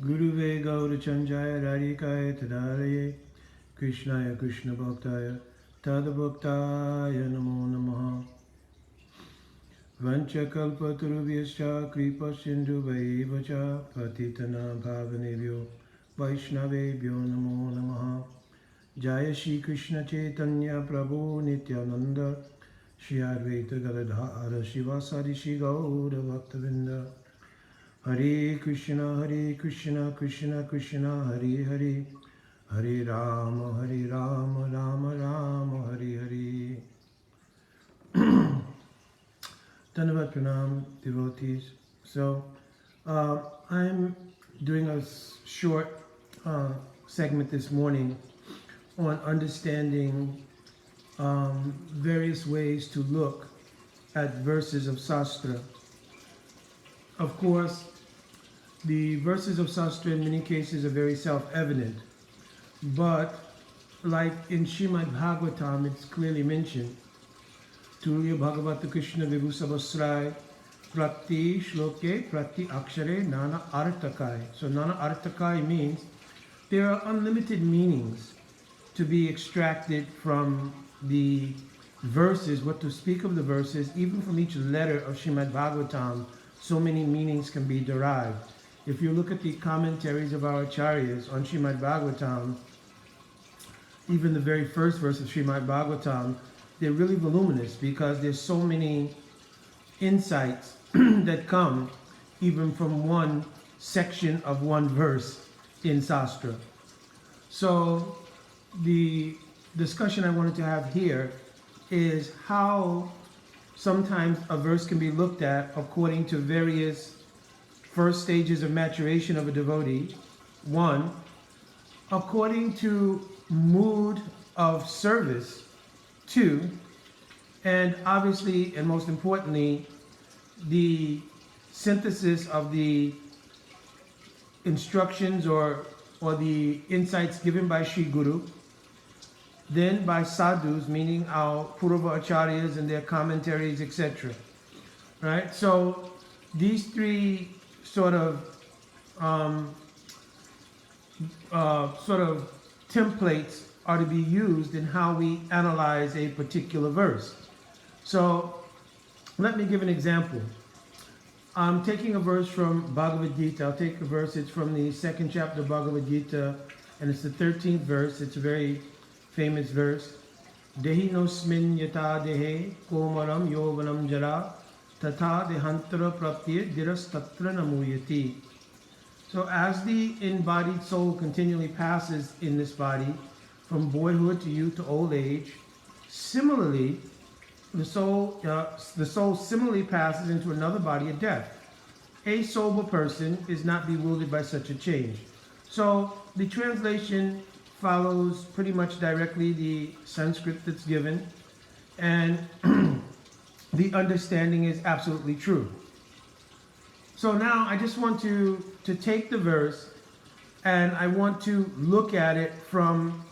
Guruve Gaura Chanjaya Radhikaya Tadaraye Krishnaya Krishna Bhaktaya Tadabhaktaya Namo Namaha Vanchakalpatarubhyascha Kripa Sindhu Vaivacha Patitana Bhavanebhyo Vaishnavebhyo Namo Namaha Jaya Shri Krishna Chaitanya Prabhu Nityananda Shri Advaita Gadadhara Shivasadi Shri Gaura Bhaktavinda Hare Krishna, Krishna Krishna, Hare Hare, Hare Rama, Rama Rama, Hare Hare. Dhanavat Pranam, devotees. So, I'm doing a short segment this morning on understanding various ways to look at verses of Sastra. Of course, the verses of Sastra in many cases are very self-evident, but like in Srimad Bhagavatam, it's clearly mentioned, Tulya Bhagavata Krishna Vibhusavasrai Prati Shloke Prati Akshare Nana Artakai. So Nana Artakai means there are unlimited meanings to be extracted from the verses, what to speak of the verses, even from each letter of Srimad Bhagavatam, so many meanings can be derived. If you look at the commentaries of our acharyas on Srimad Bhagavatam, even the very first verse of Srimad Bhagavatam, they're really voluminous because there's so many insights that come even from one section of one verse in Sastra. So the discussion I wanted to have here is how sometimes a verse can be looked at according to various first stages of maturation of a devotee. One, according to mood of service. Two, and obviously and most importantly, the synthesis of the instructions or the insights given by Sri Guru, then by sadhus, meaning our Purva Acharyas and their commentaries, etc. Right? So these three sort of templates are to be used in how we analyze a particular verse. So let me give an example. I'm taking a verse from Bhagavad Gita. I'll take a verse, it's from the second chapter of Bhagavad Gita, and it's the 13th verse. It's a very famous verse. Dehi nosmin yata dehe komaram yovanam jara tata dehantara praptir diras tatra namuyati. So as the embodied soul continually passes in this body, from boyhood to youth to old age, similarly, the soul similarly passes into another body at death. A sober person is not bewildered by such a change. So the translation follows pretty much directly the Sanskrit that's given, and the understanding is absolutely true. So now I just want to take the verse and I want to look at it from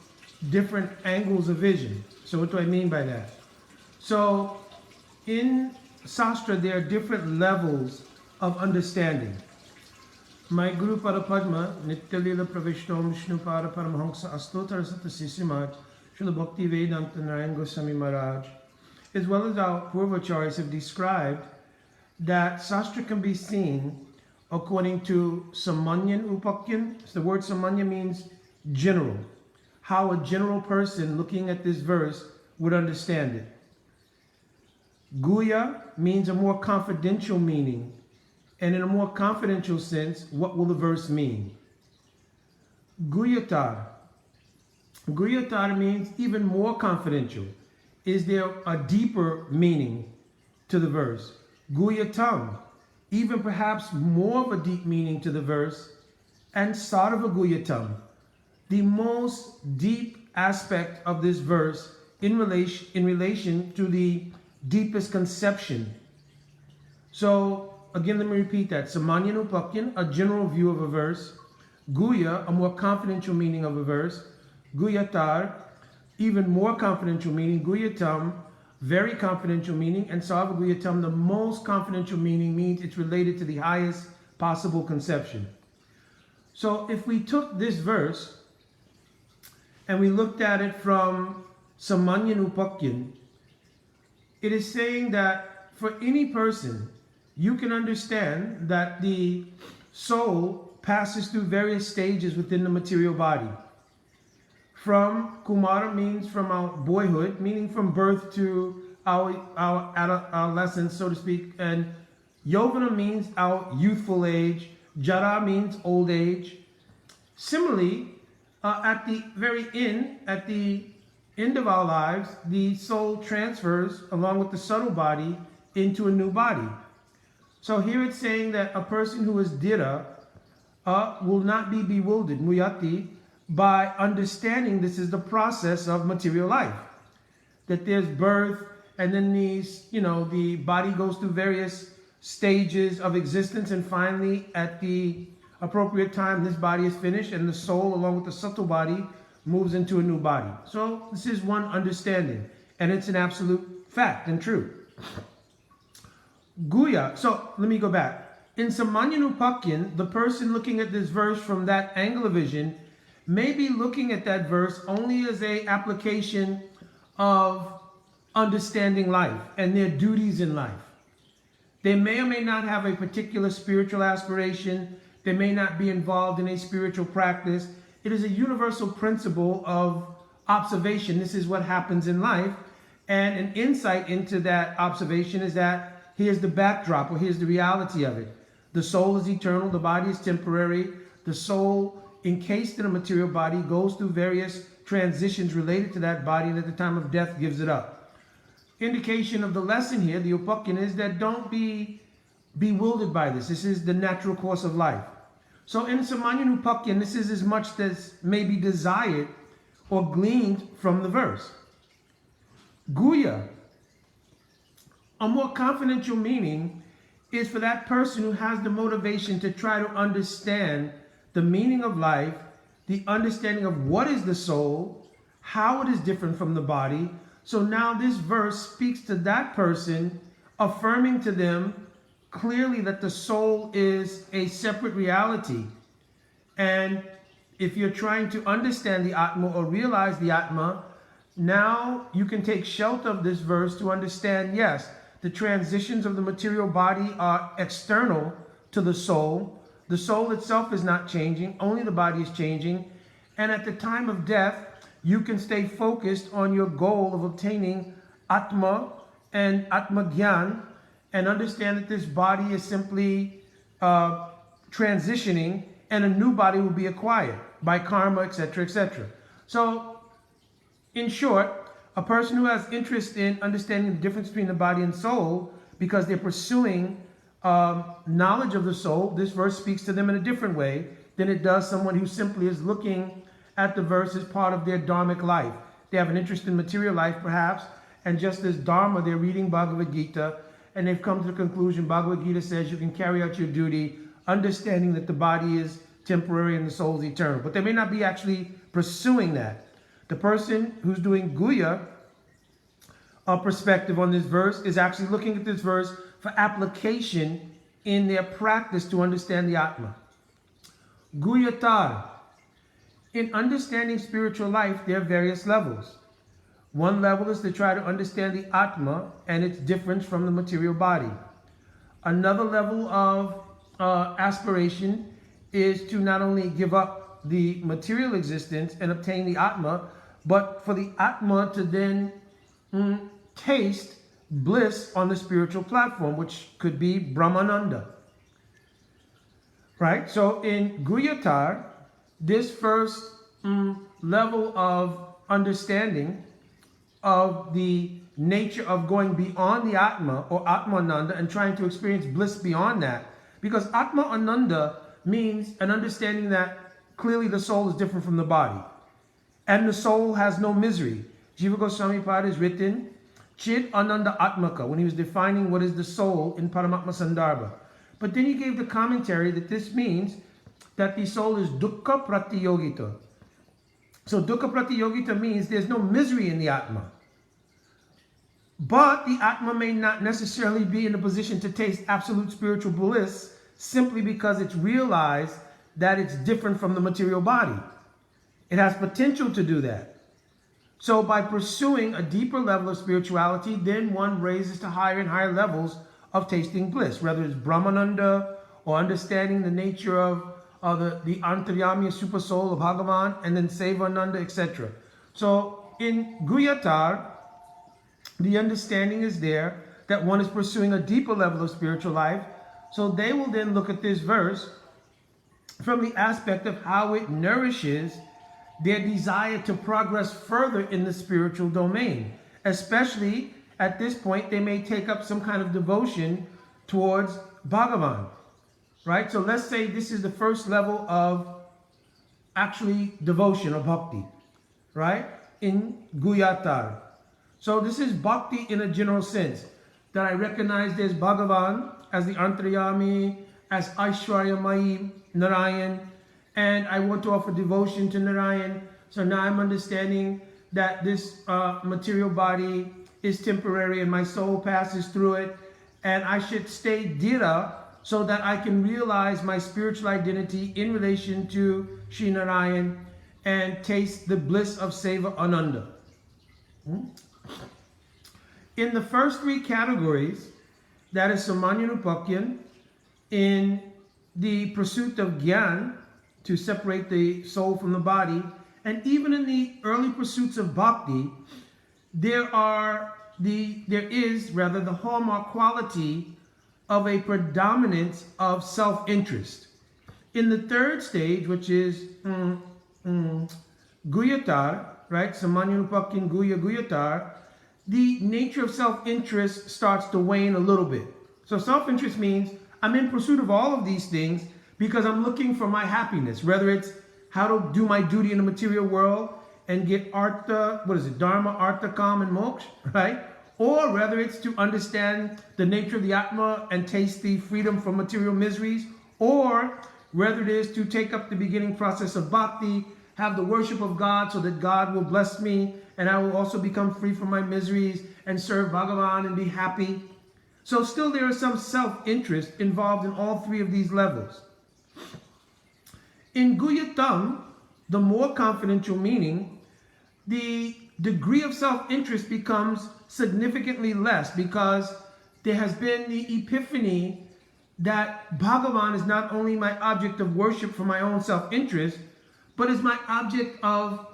different angles of vision. So what do I mean by that? So in Sastra, there are different levels of understanding. My Guru Parapadma, Nityalila Pravishtom Vishnupada Paramhamsa Astotar Sata Sisimat, Srila Bhakti Vedanta Narayan Goswami Maharaj, as well as our Purvacharyas have described that Sastra can be seen according to Samanyan Upakyan. So the word Samanya means general. How a general person looking at this verse would understand it. Guya means a more confidential meaning. And in a more confidential sense, what will the verse mean? Guyatar. Guyatar means even more confidential. Is there a deeper meaning to the verse? Guyatam. Even perhaps more of a deep meaning to the verse. And Sarva Guyatam. The most deep aspect of this verse in relation to the deepest conception. So again, let me repeat that. Samanyan Upakyan, a general view of a verse. Guya, a more confidential meaning of a verse. Guyatar, even more confidential meaning. Guyatam, very confidential meaning. And Sarva Guyatam, the most confidential meaning, means it's related to the highest possible conception. So if we took this verse and we looked at it from Samanyan Upakyan, it is saying that for any person, you can understand that the soul passes through various stages within the material body. From Kumara means from our boyhood, meaning from birth to our adolescence, so to speak, and Yovana means our youthful age, Jara means old age. Similarly, at the very end, at the end of our lives, the soul transfers along with the subtle body into a new body. So here it's saying that a person who is Dira will not be bewildered, Muyati, by understanding this is the process of material life. That there's birth, and then the body goes through various stages of existence, and finally, at the appropriate time, this body is finished, and the soul, along with the subtle body, moves into a new body. So this is one understanding, and it's an absolute fact and true. Guya, so let me go back. In Samanyan Upakyan, the person looking at this verse from that angle of vision may be looking at that verse only as a application of understanding life and their duties in life. They may or may not have a particular spiritual aspiration. They may not be involved in a spiritual practice. It is a universal principle of observation. This is what happens in life. And an insight into that observation is that here's the backdrop, or here's the reality of it. The soul is eternal. The body is temporary. The soul, encased in a material body, goes through various transitions related to that body, and at the time of death gives it up. Indication of the lesson here, the Upakyan, is that don't be bewildered by this. This is the natural course of life. So in Samanyan Upakyan, this is as much as may be desired or gleaned from the verse. Guya, a more confidential meaning, is for that person who has the motivation to try to understand the meaning of life, the understanding of what is the soul, how it is different from the body. So now this verse speaks to that person, affirming to them clearly that the soul is a separate reality. And if you're trying to understand the Atma or realize the Atma, now you can take shelter of this verse to understand, yes, the transitions of the material body are external to the soul. The soul itself is not changing, only the body is changing. And at the time of death, you can stay focused on your goal of obtaining Atma and Atma Gyan, and understand that this body is simply transitioning, and a new body will be acquired by karma, etc., etc. So, in short, a person who has interest in understanding the difference between the body and soul, because they're pursuing knowledge of the soul, this verse speaks to them in a different way than it does someone who simply is looking at the verse as part of their dharmic life. They have an interest in material life, perhaps, and just as Dharma, they're reading Bhagavad Gita, and they've come to the conclusion, Bhagavad Gita says you can carry out your duty, understanding that the body is temporary and the soul is eternal. But they may not be actually pursuing that. The person who's doing Guya, a perspective on this verse, is actually looking at this verse for application in their practice to understand the Atma. Guyatar. In understanding spiritual life, there are various levels. One level is to try to understand the Atma and its difference from the material body. Another level of aspiration is to not only give up the material existence and obtain the Atma, but for the Atma to then taste bliss on the spiritual platform, which could be Brahmananda. Right? So in Guyatar, this first level of understanding of the nature of going beyond the Atma or Atmananda and trying to experience bliss beyond that, because Atma Ananda means an understanding that clearly the soul is different from the body and the soul has no misery. Jiva Goswami Pada is written Chid Ananda Atmaka when he was defining what is the soul in Paramatma Sandarbha. But then he gave the commentary that this means that the soul is dukkha pratiyogita. So dukkha pratiyogita means there's no misery in the Atma. But the Atma may not necessarily be in a position to taste absolute spiritual bliss simply because it's realized that it's different from the material body. It has potential to do that. So by pursuing a deeper level of spirituality, then one raises to higher and higher levels of tasting bliss, whether it's Brahmananda or understanding the nature of the Antaryami super soul of Bhagavan, and then Sevananda, etc. So in Guyatar, the understanding is there that one is pursuing a deeper level of spiritual life. So they will then look at this verse from the aspect of how it nourishes their desire to progress further in the spiritual domain. Especially at this point, they may take up some kind of devotion towards Bhagavan, right? So let's say this is the first level of actually devotion or bhakti, right? In Guyatar. So this is bhakti in a general sense, that I recognize there's Bhagavan as the Antaryami, as Aishwaryamayi, Narayan, and I want to offer devotion to Narayan. So now I'm understanding that this material body is temporary and my soul passes through it, and I should stay dhira so that I can realize my spiritual identity in relation to Sri Narayan and taste the bliss of Seva Ananda. In the first three categories, that is Samanyanupakyan, in the pursuit of Gyan, to separate the soul from the body, and even in the early pursuits of bhakti, there is the hallmark quality of a predominance of self-interest. In the third stage, which is Guyatar, right? Samanyanupakyan Guyatar, the nature of self-interest starts to wane a little bit. So self-interest means I'm in pursuit of all of these things because I'm looking for my happiness, whether it's how to do my duty in the material world and get Dharma, Artha, Kam, and Moksha, right? Or whether it's to understand the nature of the Atma and taste the freedom from material miseries, or whether it is to take up the beginning process of bhakti, have the worship of God so that God will bless me and I will also become free from my miseries and serve Bhagavan and be happy. So still there is some self-interest involved in all three of these levels. In Guyatam, the more confidential meaning, the degree of self-interest becomes significantly less because there has been the epiphany that Bhagavan is not only my object of worship for my own self-interest, but is my object of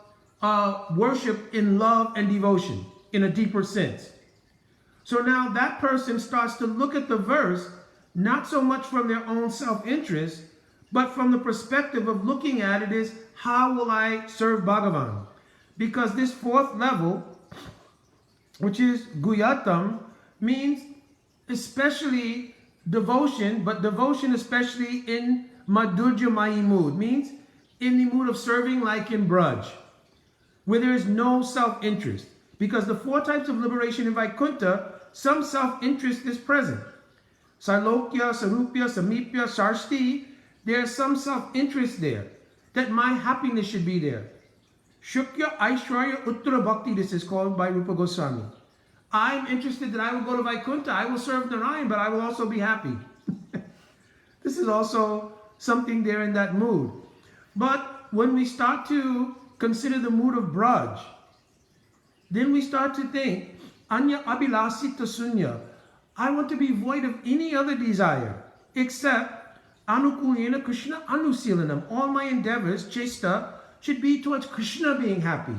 worship in love and devotion in a deeper sense. So now that person starts to look at the verse not so much from their own self-interest, but from the perspective of looking at it as, how will I serve Bhagavan? Because this fourth level, which is Guyatam, means especially devotion, but devotion especially in Madhurjamayi mood, means in the mood of serving like in Braj, where there is no self-interest. Because the four types of liberation in Vaikuntha, some self-interest is present. Sailokya, Sarupya, Samipya, Sarsti, there's some self-interest there, that my happiness should be there. Shukya, Aishwarya, Uttara Bhakti, this is called by Rupa Goswami. I'm interested that I will go to Vaikuntha, I will serve Narayan, but I will also be happy. This is also something there in that mood. But when we start to consider the mood of Braj, then we start to think, Anya Abhilasita Sunya, I want to be void of any other desire except Anukulyena Krishna Anusilanam. All my endeavors, Chesta, should be towards Krishna being happy.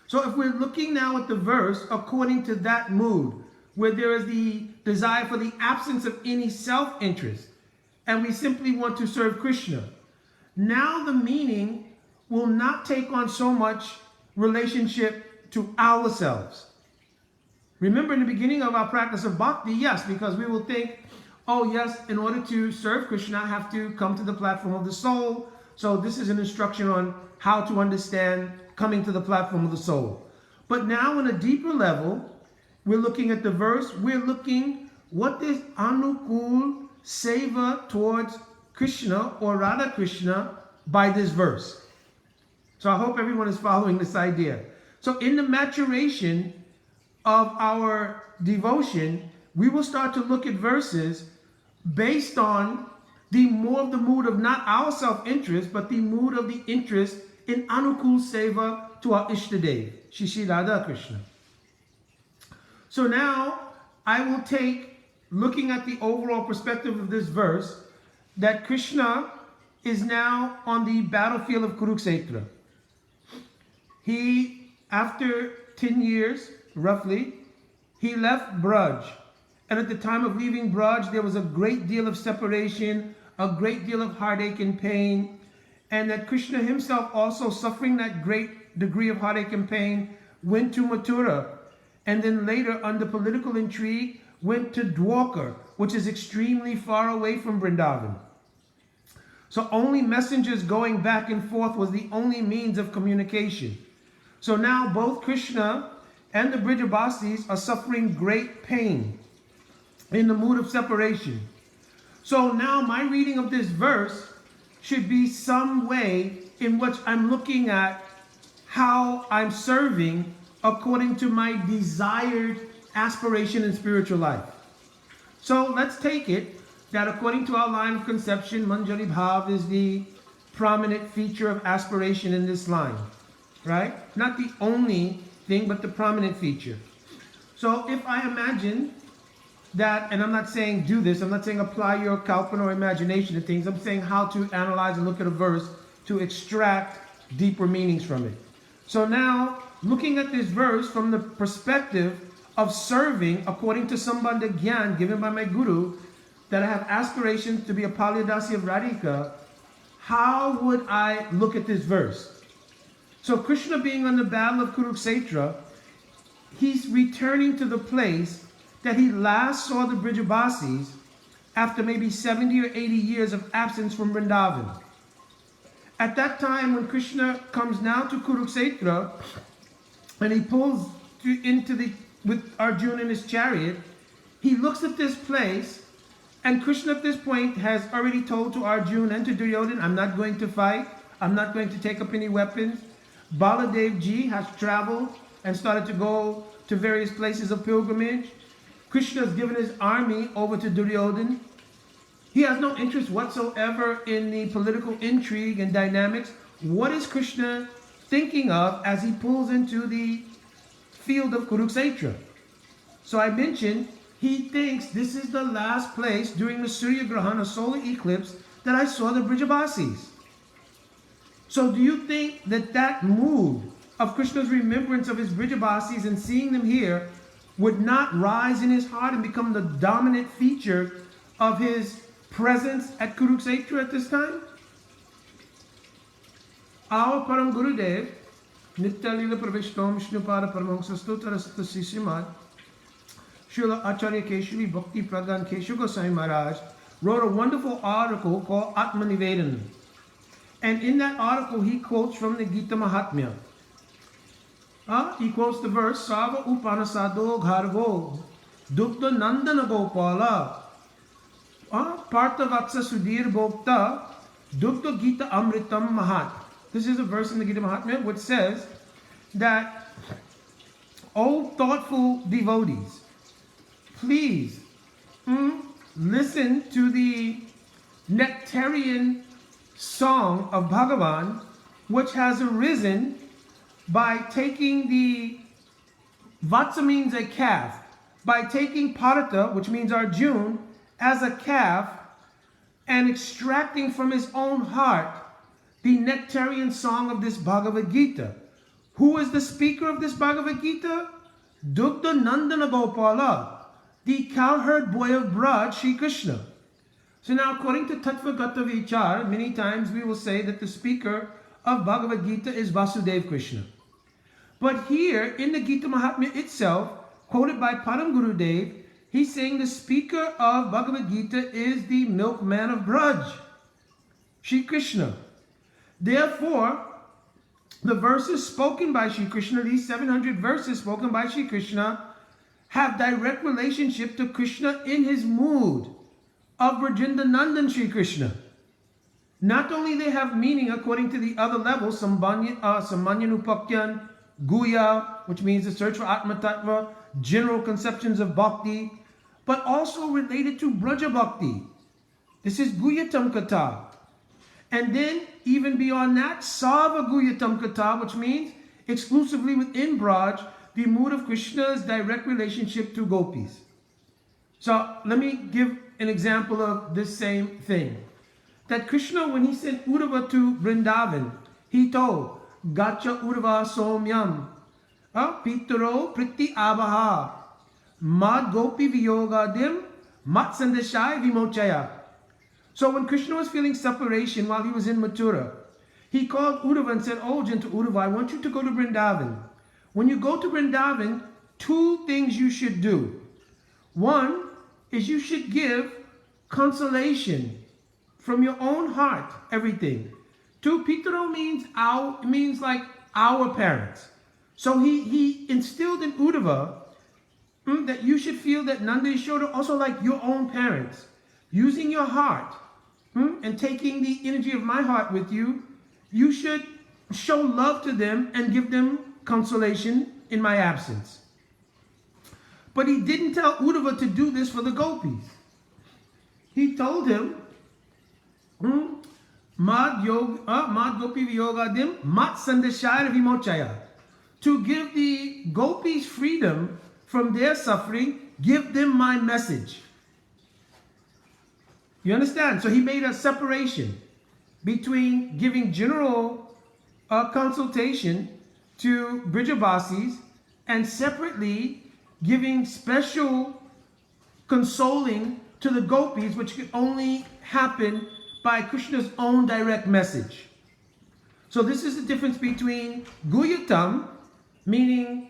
So if we're looking now at the verse according to that mood, where there is the desire for the absence of any self-interest, and we simply want to serve Krishna, now the meaning will not take on so much relationship to ourselves. Remember, in the beginning of our practice of bhakti, yes, because we will think, oh yes, in order to serve Krishna, I have to come to the platform of the soul. So this is an instruction on how to understand coming to the platform of the soul. But now on a deeper level, we're looking at the verse, we're looking what is Anukul Seva towards Krishna or Radha Krishna by this verse. So I hope everyone is following this idea. So in the maturation of our devotion, we will start to look at verses based on the more of the mood of not our self-interest, but the mood of the interest in Anukul Seva to our Ishtadev, Shishi Radha Krishna. So now I will take, looking at the overall perspective of this verse, that Krishna is now on the battlefield of Kurukshetra. He, after 10 years, roughly, he left Braj. And at the time of leaving Braj, there was a great deal of separation, a great deal of heartache and pain, and that Krishna himself, also suffering that great degree of heartache and pain, went to Mathura, and then later, under political intrigue, went to Dwarka, which is extremely far away from Vrindavan. So only messengers going back and forth was the only means of communication. So now both Krishna and the Brijabasis are suffering great pain in the mood of separation. So now my reading of this verse should be some way in which I'm looking at how I'm serving according to my desired aspiration in spiritual life. So let's take it that according to our line of conception, Manjari Bhav is the prominent feature of aspiration in this line, right? Not the only thing, but the prominent feature. So if I imagine that, and I'm not saying do this, I'm not saying apply your kalpana or imagination to things, I'm saying how to analyze and look at a verse to extract deeper meanings from it. So now, looking at this verse from the perspective of serving according to Sambandha Gyan given by my Guru, that I have aspirations to be a Palyadasi of Radhika, how would I look at this verse? So Krishna being on the battle of Kurukshetra, he's returning to the place that he last saw the Brijabasis after maybe 70 or 80 years of absence from Vrindavan. At that time, when Krishna comes now to Kurukshetra, and he pulls with Arjuna in his chariot, he looks at this place, and Krishna at this point has already told to Arjuna and to Duryodhana, I'm not going to fight, I'm not going to take up any weapons. Baladev Ji has traveled and started to go to various places of pilgrimage. Krishna has given his army over to Duryodhana. He has no interest whatsoever in the political intrigue and dynamics. What is Krishna thinking of as he pulls into the field of Kurukshetra? So I mentioned he thinks this is the last place during the Surya Grahana solar eclipse that I saw the Brijabasis. So do you think that that mood of Krishna's remembrance of his Brijabasis and seeing them here would not rise in his heart and become the dominant feature of his presence at Kurukshetra at this time? Our Param Gurudev, Nitya Lila Pravishtam Vishnupada Paramahansa Stotarasata Sisrimad, Srila Acharya Keshavi Bhakti Pragan Keshu Goswami Maharaj wrote a wonderful article called Atmanivedan. And in that article, he quotes from the Gita Mahatmya. He quotes the verse, Sava Upanasado Gharvo, Dukta Nandana Gopala, Partha Vatsa Sudhir Bhokta, Dukta Gita Amritam Mahat. This is a verse in the Gita Mahatmya which says that, O thoughtful devotees, please listen to the nectarian song of Bhagavan, which has arisen by taking the Vatsa means a calf, by taking Parata, which means Arjun, as a calf and extracting from his own heart the nectarian song of this Bhagavad Gita. Who is the speaker of this Bhagavad Gita? Dugdha Nandana Gopala, the cowherd boy of Braj, Sri Krishna. So now, according to Tattvagata Vichar, many times we will say that the speaker of Bhagavad Gita is Vasudev Krishna. But here, in the Gita Mahatmya itself, quoted by Param Gurudev, he's saying the speaker of Bhagavad Gita is the milkman of Braj, Sri Krishna. Therefore, the verses spoken by Sri Krishna, these 700 verses spoken by Sri Krishna, have direct relationship to Krishna in his mood of Brajendra Nandan Sri Krishna. Not only they have meaning according to the other levels, Samanyanupakyan, Guya, which means the search for Atma Tattva, general conceptions of bhakti, but also related to Braja Bhakti. This is Guyatam Kata. And then, even beyond that, Sava Guyatam Kata, which means exclusively within Braj, the mood of Krishna's direct relationship to gopis. So, let me give an example of this same thing. That Krishna, when he sent Uddhava to Vrindavan, he told, Gacha Uddhava Somyam, Pitaro Priti Abaha, Mad Gopi Viyogadim, Mat Sandashai Vimochaya. So when Krishna was feeling separation while he was in Mathura, he called Uddhava and said, oh, gentle Uddhava, I want you to go to Vrindavan. When you go to Vrindavan, two things you should do. One is you should give consolation from your own heart, everything. Two, Pitaro means like our parents. So he instilled in Uddhava that you should feel that Nanda Yashoda also like your own parents. Using your heart and taking the energy of my heart with you, you should show love to them and give them consolation in my absence. But he didn't tell Uddhava to do this for the gopis. He told him, Mad Gopi Viyogadim, Mat Sandashaya Vimochaya. To give the gopis freedom from their suffering, give them my message. You understand? So he made a separation between giving general consultation to Brijabasis and separately giving special consoling to the gopis, which could only happen by Krishna's own direct message. So this is the difference between Guyatam, meaning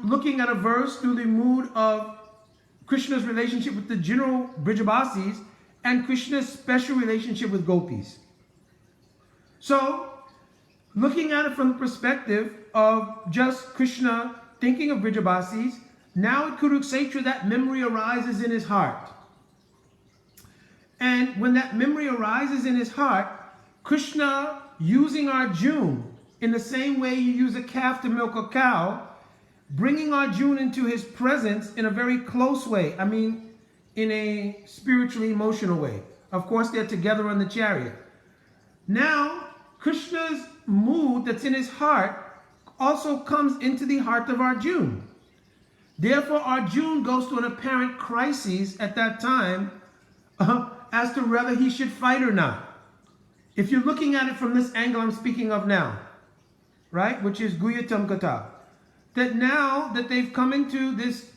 looking at a verse through the mood of Krishna's relationship with the general Brijabasis, and Krishna's special relationship with gopis. So, looking at it from the perspective of just Krishna thinking of Brijabasis, now at Kurukshetra that memory arises in his heart. And when that memory arises in his heart, Krishna using Arjuna in the same way you use a calf to milk a cow, bringing Arjuna into his presence in a very close way. I mean, in a spiritually emotional way. Of course, they're together on the chariot. Now, Krishna's mood that's in his heart also comes into the heart of Arjuna. Therefore, Arjuna goes to an apparent crisis at that time as to whether he should fight or not. If you're looking at it from this angle I'm speaking of now, right, which is Guyatam Kata, that now that they've come into this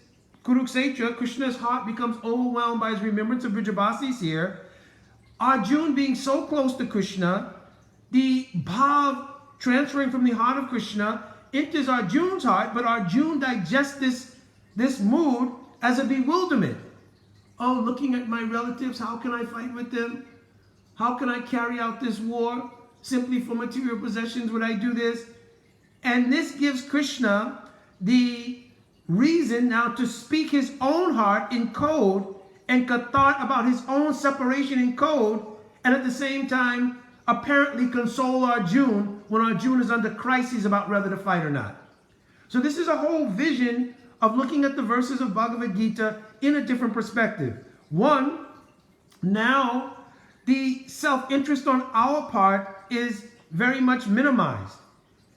Kurukshetra, Krishna's heart becomes overwhelmed by his remembrance of Brijabasis here. Arjuna being so close to Krishna, the bhav transferring from the heart of Krishna enters Arjuna's heart, but Arjuna digests this mood as a bewilderment. Oh, looking at my relatives, how can I fight with them? How can I carry out this war? Simply for material possessions would I do this? And this gives Krishna the reason now to speak his own heart in code and thought about his own separation in code, and at the same time apparently console Arjuna when Arjuna is under crisis about whether to fight or not. So this is a whole vision of looking at the verses of Bhagavad Gita in a different perspective. One, now the self-interest on our part is very much minimized.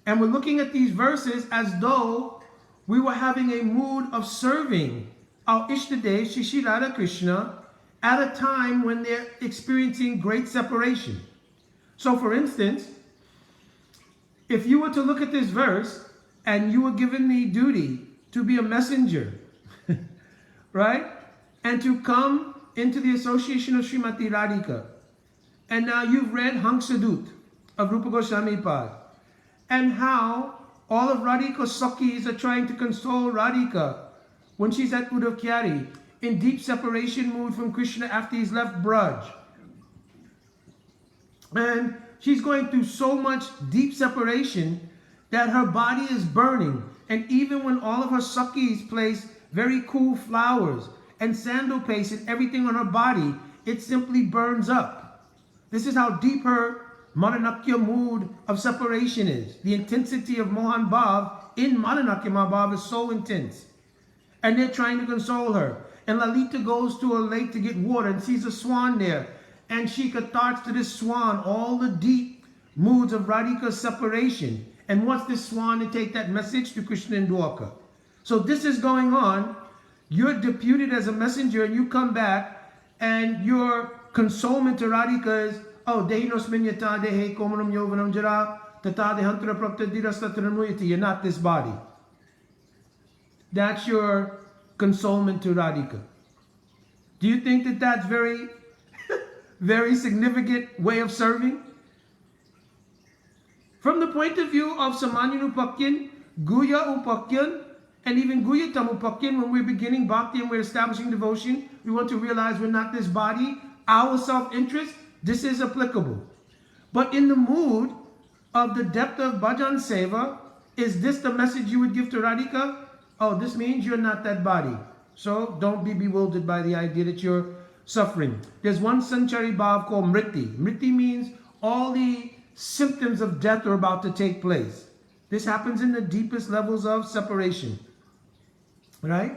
And we're looking at these verses as though we were having a mood of serving our Ishtadev, Shri Radha Krishna, at a time when they're experiencing great separation. So for instance, if you were to look at this verse and you were given the duty to be a messenger, right? And to come into the association of Srimati Radhika, and now you've read Hansadut of Rupa Goswami Pad, and how all of Radhika's Sakhis are trying to console Radhika when she's at Uddhav Kyari, in deep separation mood from Krishna after he's left Braj. And she's going through so much deep separation that her body is burning. And even when all of her Sakhis place very cool flowers and sandal paste and everything on her body, it simply burns up. This is how deep her Madanakya mood of separation is. The intensity of Mohan Bhav in Madanakya Bhav is so intense. And they're trying to console her. And Lalita goes to a lake to get water and sees a swan there. And she catharts to this swan all the deep moods of Radhika's separation, and wants this swan to take that message to Krishna and Dwarka. So this is going on. You're deputed as a messenger, and you come back, and your consolement to Radhika is, oh, dehinosmin yata dehe komanam yovanam jara tata dehantra prapta dirastatra. You're not this body. That's your consolement to Radhika. Do you think that that's very, very significant way of serving? From the point of view of Samanyan Upakyan, Guya Upakyan, and even Guyatam Upakyan, when we're beginning bhakti and we're establishing devotion, we want to realize we're not this body, our self-interest, this is applicable. But in the mood of the depth of bhajan seva, is this the message you would give to Radhika? Oh, this means you're not that body. So don't be bewildered by the idea that you're suffering. There's one sanchari bhav called mriti. Mriti means all the symptoms of death are about to take place. This happens in the deepest levels of separation. Right?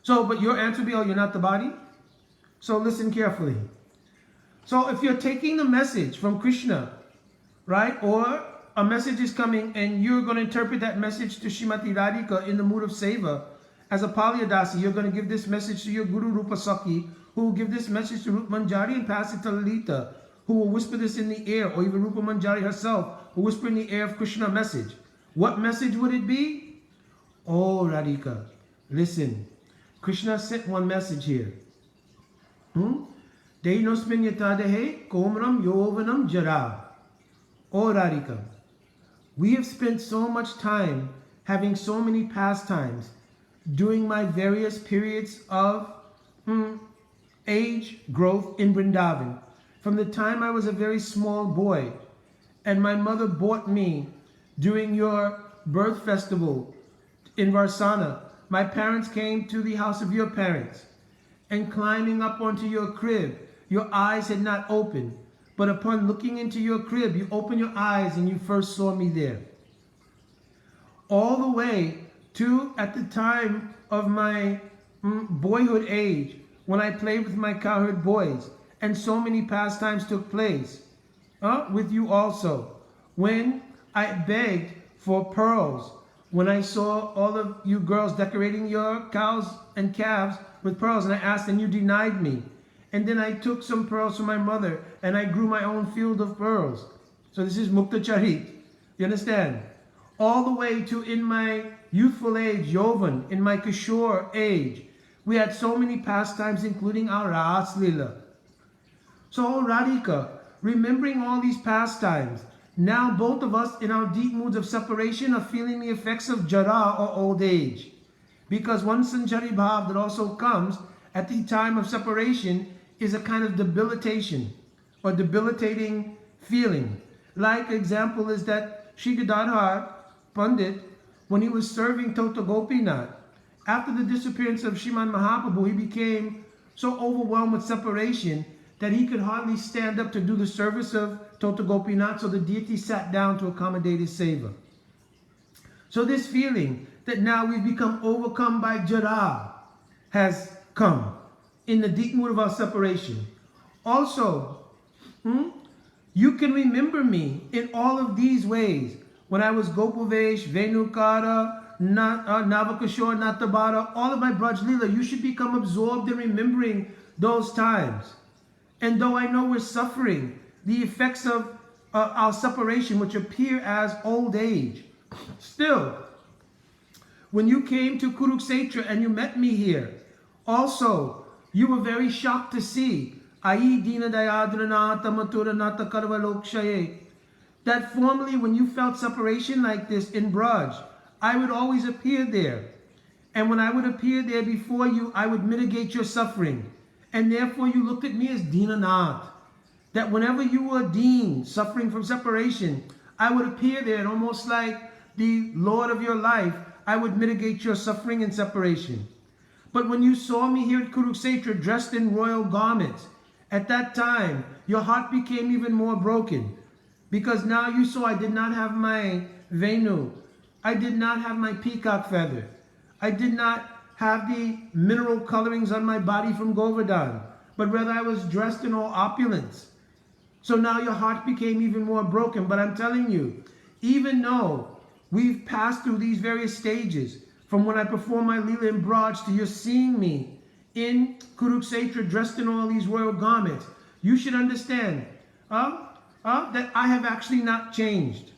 So, but your answer would be, oh, you're not the body? So listen carefully. So if you're taking the message from Krishna, right, or a message is coming and you're going to interpret that message to Srimati Radhika in the mood of seva, as a Palyadasi, you're going to give this message to your Guru Rupa Sakhi, who will give this message to Rupa Manjari and pass it to Lalita, who will whisper this in the ear, or even Rupa Manjari herself, who will whisper in the ear of Krishna a message. What message would it be? Oh, Radhika, listen, Krishna sent one message here. Dehinosmin yatadehe komram yovanam jara. Oh, Radhika, we have spent so much time having so many pastimes during my various periods of age growth in Vrindavan. From the time I was a very small boy, and my mother bought me during your birth festival in Varsana. My parents came to the house of your parents, and climbing up onto your crib, your eyes had not opened, but upon looking into your crib, you opened your eyes and you first saw me there. All the way to at the time of my boyhood age, when I played with my cowherd boys, and so many pastimes took place with you also. When I begged for pearls, when I saw all of you girls decorating your cows and calves with pearls, and I asked and you denied me. And then I took some pearls from my mother and I grew my own field of pearls. So this is Mukta Charit. You understand? All the way to in my youthful age, Yovan, in my Kishore age, we had so many pastimes, including our Ras Lila. So, Radhika, remembering all these pastimes, now both of us in our deep moods of separation are feeling the effects of Jara or old age. Because one Sanchari Bhav that also comes at the time of separation is a kind of debilitation or debilitating feeling. Like example is that Shri Gadadhar Pandit, when he was serving Tota Gopinath, after the disappearance of Shriman Mahaprabhu, he became so overwhelmed with separation that he could hardly stand up to do the service of Tota Gopinath, so the deity sat down to accommodate his seva. So this feeling that now we've become overcome by Jara has come in the deep mood of our separation. Also, you can remember me in all of these ways. When I was Gopavesh, Venukara, Navakashore, Natabara, all of my Braj Lila, you should become absorbed in remembering those times. And though I know we're suffering the effects of our separation, which appear as old age, still, when you came to Kurukshetra and you met me here, also, you were very shocked to see Ai Dina Dayadranata Maturanata Karvalokshaye, that formerly when you felt separation like this in Braj, I would always appear there. And when I would appear there before you, I would mitigate your suffering. And therefore you looked at me as Dinanath. That whenever you were Deen, suffering from separation, I would appear there and almost like the Lord of your life, I would mitigate your suffering and separation. But when you saw me here at Kurukshetra dressed in royal garments, at that time, your heart became even more broken. Because now you saw I did not have my Venu. I did not have my peacock feather. I did not have the mineral colorings on my body from Govardhan. but rather I was dressed in all opulence. So now your heart became even more broken. But I'm telling you, even though we've passed through these various stages, from when I perform my Leela in Braj to you're seeing me in Kurukshetra dressed in all these royal garments, you should understand that I have actually not changed.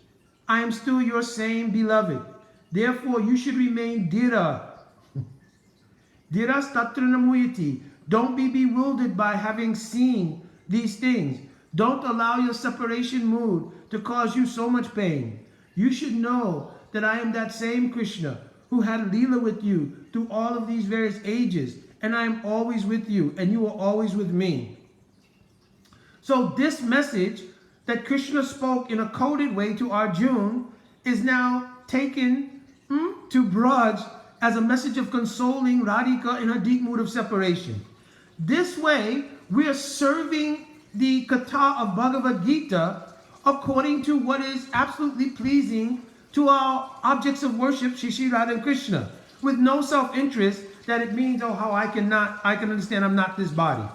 I am still your same beloved. Therefore, you should remain Dira. Dira statra namuyati. Don't be bewildered by having seen these things. Don't allow your separation mood to cause you so much pain. You should know that I am that same Krishna who had Leela with you through all of these various ages, and I am always with you, and you are always with me. So this message that Krishna spoke in a coded way to Arjuna is now taken to Braj as a message of consoling Radhika in her deep mood of separation. This way, we are serving the Katha of Bhagavad Gita according to what is absolutely pleasing to our objects of worship, Shri Radha and Krishna, with no self-interest that it means, oh, how I can understand I'm not this body.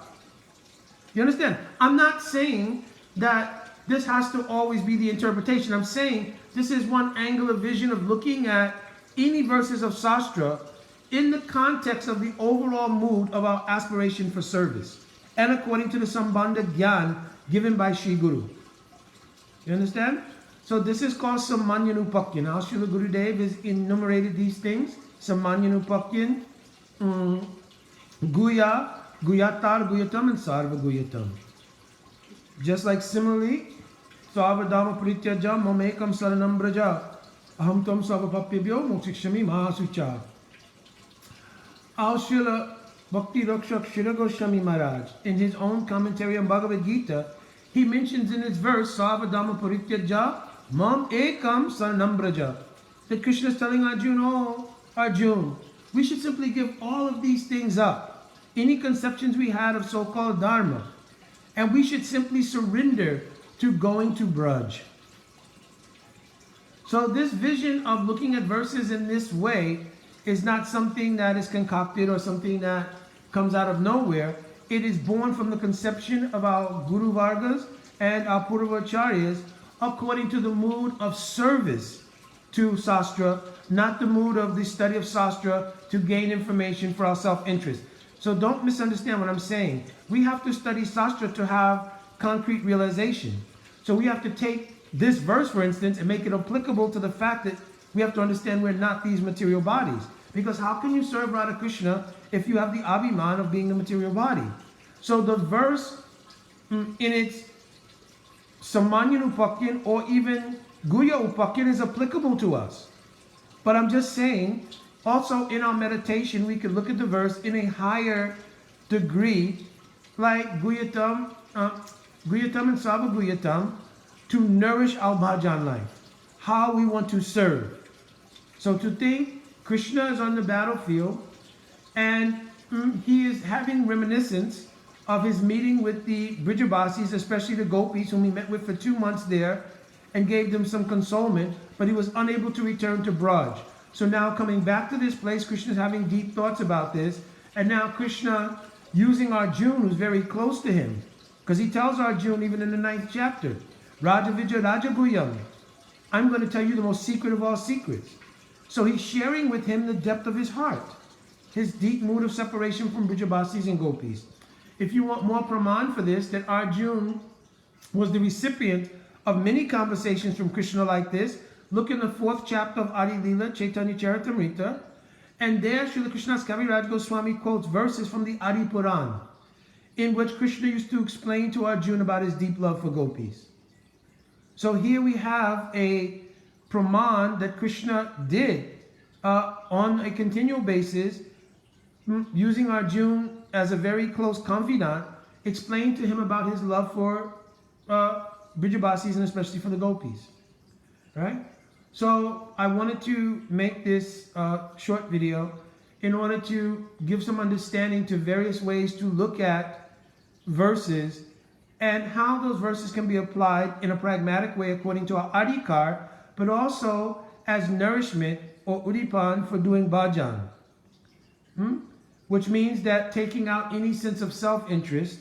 You understand? I'm not saying that this has to always be the interpretation. I'm saying this is one angle of vision of looking at any verses of Sastra in the context of the overall mood of our aspiration for service and according to the Sambandha Gyan given by Sri Guru. You understand? So this is called Samanyanupakyan. Now Srila Gurudev has enumerated these things. Samanyanupakyan, Guya, Guyatar, Guyatam, and Sarva Guyatam. Just like similarly, Savadama Prityaja, Mamekam Saranam Braja, Aham Tam Savapapyabhyo, Mokshikshami Mahasucha. Our Srila Bhakti Rakshak Srila Goswami Maharaj, in his own commentary on Bhagavad Gita, he mentions in his verse, Savadama Parityaja, Mam Ekam Saranam Braja, that Krishna is telling Arjuna, oh, Arjuna, we should simply give all of these things up, any conceptions we had of so-called Dharma, and we should simply surrender to going to Braj. So this vision of looking at verses in this way is not something that is concocted or something that comes out of nowhere. It is born from the conception of our Guru Vargas and our Puravacharyas according to the mood of service to Sastra, not the mood of the study of Sastra to gain information for our self-interest. So don't misunderstand what I'm saying. We have to study Sastra to have concrete realization. So we have to take this verse, for instance, and make it applicable to the fact that we have to understand we're not these material bodies. Because how can you serve Radha Krishna if you have the abhiman of being the material body? So the verse in its Samanya Upakyan or even Guya Upakyan is applicable to us. But I'm just saying, also in our meditation, we could look at the verse in a higher degree, like Guyatam and Sava Guyatam, to nourish our bhajan life, how we want to serve. So to think Krishna is on the battlefield and he is having reminiscence of his meeting with the Brijabasis, especially the gopis whom he met with for 2 months there and gave them some consolement, but he was unable to return to Braj. So now coming back to this place, Krishna is having deep thoughts about this, and now Krishna using Arjuna, who's very close to him, because he tells Arjuna even in the 9th chapter, Raja Vijay Raja Guyam, I'm going to tell you the most secret of all secrets. So he's sharing with him the depth of his heart, his deep mood of separation from Brijabasis and gopis. If you want more praman for this, that Arjuna was the recipient of many conversations from Krishna like this, look in the 4th chapter of Adi Leela, Chaitanya Charitamrita, and there Srila Krishna's Kaviraj Goswami quotes verses from the Adi Puran, in which Krishna used to explain to Arjuna about his deep love for gopis. So here we have a praman that Krishna did on a continual basis, using Arjuna as a very close confidant, explained to him about his love for Brijabasis and especially for the gopis. Right? So I wanted to make this short video in order to give some understanding to various ways to look at verses and how those verses can be applied in a pragmatic way according to our adhikar, but also as nourishment or udipan for doing bhajan. which means that taking out any sense of self-interest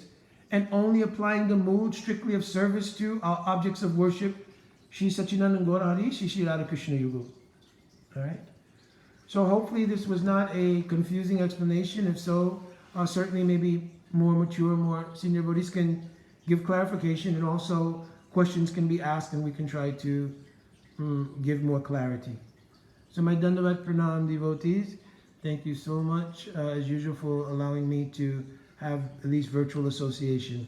and only applying the mood strictly of service to our objects of worship, Shri Satchidananda Gaurahari, Shri Radha Krishna Yugo. All right? So hopefully this was not a confusing explanation. If so, certainly maybe more mature, more senior Buddhists can give clarification, and also questions can be asked and we can try to give more clarity. So my Dandavat Pranam devotees, thank you so much as usual for allowing me to have at least virtual association.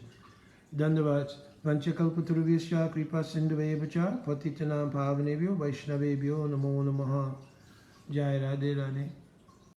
Dandavat. Vanchakalpaturubhyascha kripa sindhuvevacha patitanam pavanebhyo vaishnavebhyo namo namaha. Jai Radhe Radhe.